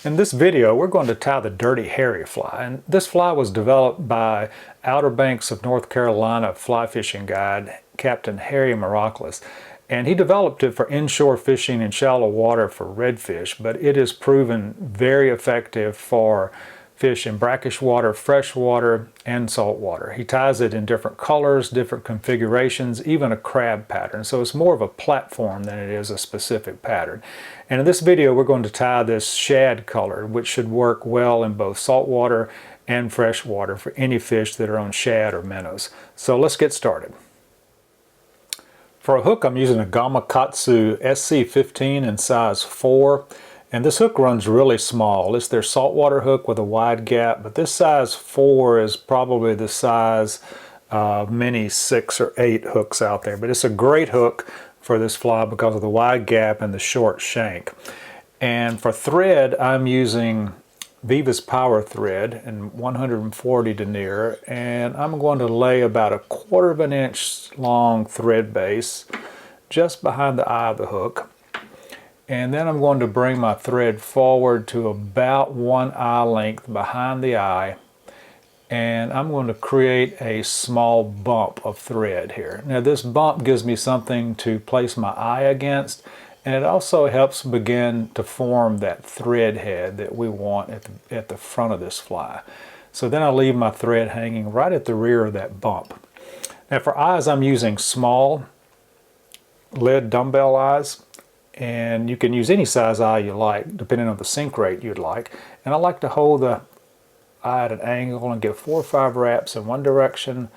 In this video, we're going to tie the Dirty Harry fly, and this fly was developed by Outer Banks of North Carolina fly fishing guide Captain Harry Meraklis, and he developed it for inshore fishing in shallow water for redfish, but it is proven very effective for fish in brackish water, freshwater, and saltwater. He ties it in different colors, different configurations, even a crab pattern. So it's more of a platform than it is a specific pattern. And in this video, we're going to tie this shad color, which should work well in both saltwater and freshwater for any fish that are on shad or minnows. So let's get started. For a hook, I'm using a Gamakatsu SC15 in size 4. And this hook runs really small. It's their saltwater hook with a wide gap, but this size 4 is probably the size of many 6 or 8 hooks out there. But it's a great hook for this fly because of the wide gap and the short shank. And for thread, I'm using Viva's Power thread in 140 denier, and I'm going to lay about 1/4 of an inch long thread base just behind the eye of the hook. And then I'm going to bring my thread forward to about 1 eye length behind the eye, and I'm going to create a small bump of thread here. Now this bump gives me something to place my eye against, and it also helps begin to form that thread head that we want at the front of this fly. So then I leave my thread hanging right at the rear of that bump. Now for eyes, I'm using small lead dumbbell eyes. And you can use any size eye you like, depending on the sink rate you'd like. And I like to hold the eye at an angle and give 4 or 5 wraps in one direction,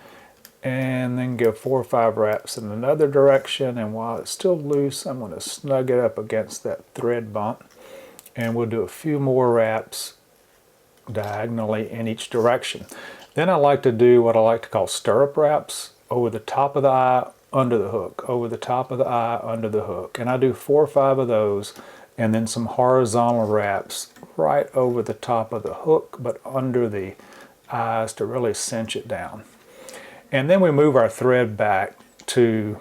and then give 4 or 5 wraps in another direction. And while it's still loose, I'm going to snug it up against that thread bump. And we'll do a few more wraps diagonally in each direction. Then I like to do what I like to call stirrup wraps over the top of the eye, under the hook, over the top of the eye, under the hook. And I do 4 or 5 of those, and then some horizontal wraps right over the top of the hook, but under the eyes to really cinch it down. And then we move our thread back to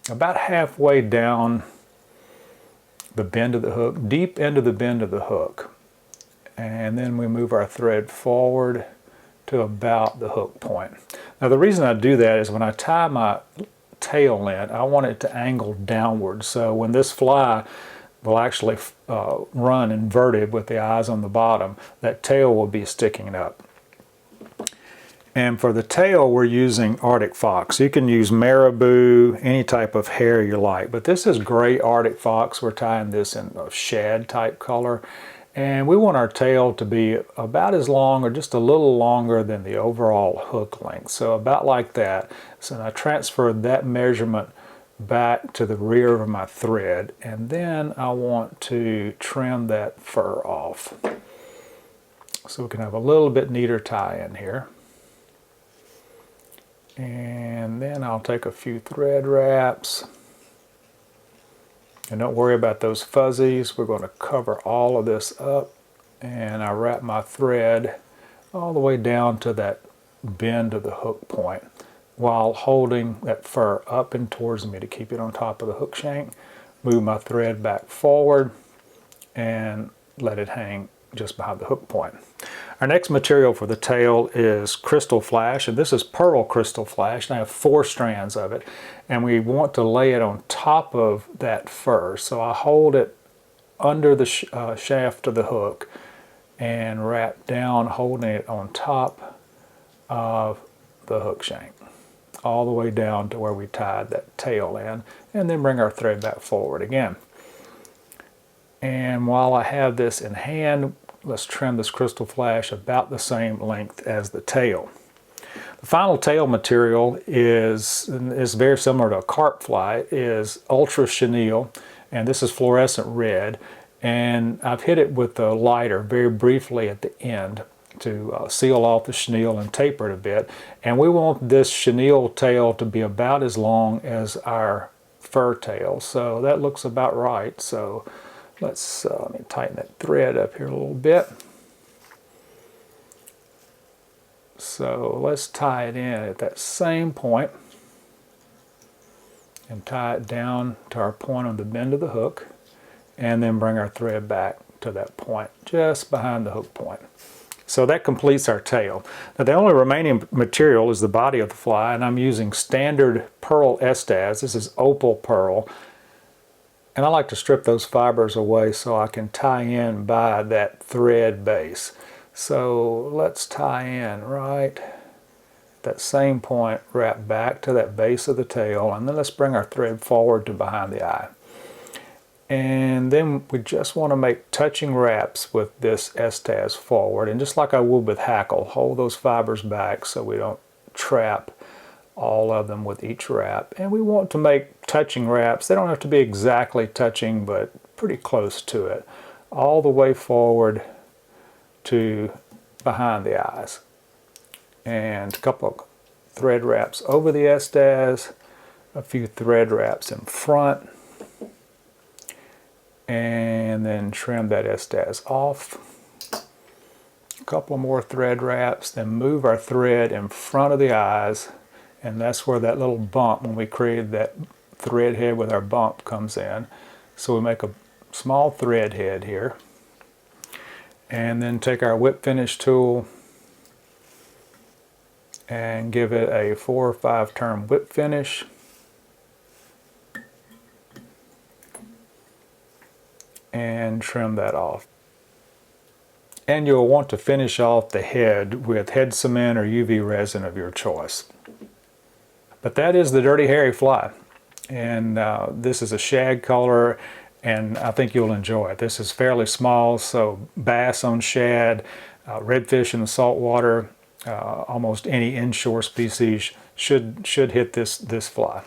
about halfway down the bend of the hook, deep into the bend of the hook. And then we move our thread forward to about the hook point. Now the reason I do that is when I tie my tail in, I want it to angle downward, so when this fly will actually run inverted with the eyes on the bottom, that tail will be sticking up. And for the tail, we're using Arctic fox. You can use marabou, any type of hair you like, but this is gray Arctic fox. We're tying this in a shad type color, and we want our tail to be about as long or just a little longer than the overall hook length. So about like that. So I transferred that measurement back to the rear of my thread, and then I want to trim that fur off so we can have a little bit neater tie in here. And then I'll take a few thread wraps. And don't worry about those fuzzies. We're going to cover all of this up. And I wrap my thread all the way down to that bend of the hook point while holding that fur up and towards me to keep it on top of the hook shank. Move my thread back forward and let it hang just behind the hook point. Our next material for the tail is Krystal flash, and this is pearl crystal flash, and I have 4 strands of it, and we want to lay it on top of that fur. So I hold it under the shaft of the hook and wrap down, holding it on top of the hook shank all the way down to where we tied that tail in, and then bring our thread back forward again. And while I have this in hand, let's trim this Krystal flash about the same length as the tail. The final tail material is very similar to a carp fly, is ultra chenille, and this is fluorescent red, and I've hit it with a lighter very briefly at the end to seal off the chenille and taper it a bit. And we want this chenille tail to be about as long as our fur tail, so that looks about right. So let's let me tighten that thread up here a little bit. So let's tie it in at that same point and tie it down to our point on the bend of the hook, and then bring our thread back to that point, just behind the hook point. So that completes our tail. Now the only remaining material is the body of the fly, and I'm using standard pearl Estaz. This is opal pearl. And I like to strip those fibers away so I can tie in by that thread base. So let's tie in right that same point, wrap back to that base of the tail, and then let's bring our thread forward to behind the eye. And then we just want to make touching wraps with this Estaz forward, and just like I would with hackle, hold those fibers back so we don't trap all of them with each wrap. And we want to make touching wraps. They don't have to be exactly touching, but pretty close to it, all the way forward to behind the eyes. And a couple of thread wraps over the Estaz, a few thread wraps in front, and then trim that Estaz off. A couple more thread wraps, then move our thread in front of the eyes, and that's where that little bump, when we created that thread head with our bump, comes in. So we make a small thread head here, and then take our whip finish tool and give it a 4 or 5 turn whip finish. And trim that off. And you'll want to finish off the head with head cement or UV resin of your choice. But that is the Dirty Harry fly, and this is a shad color, and I think you'll enjoy it. This is fairly small, so bass on shad, redfish in the saltwater, almost any inshore species should hit this fly.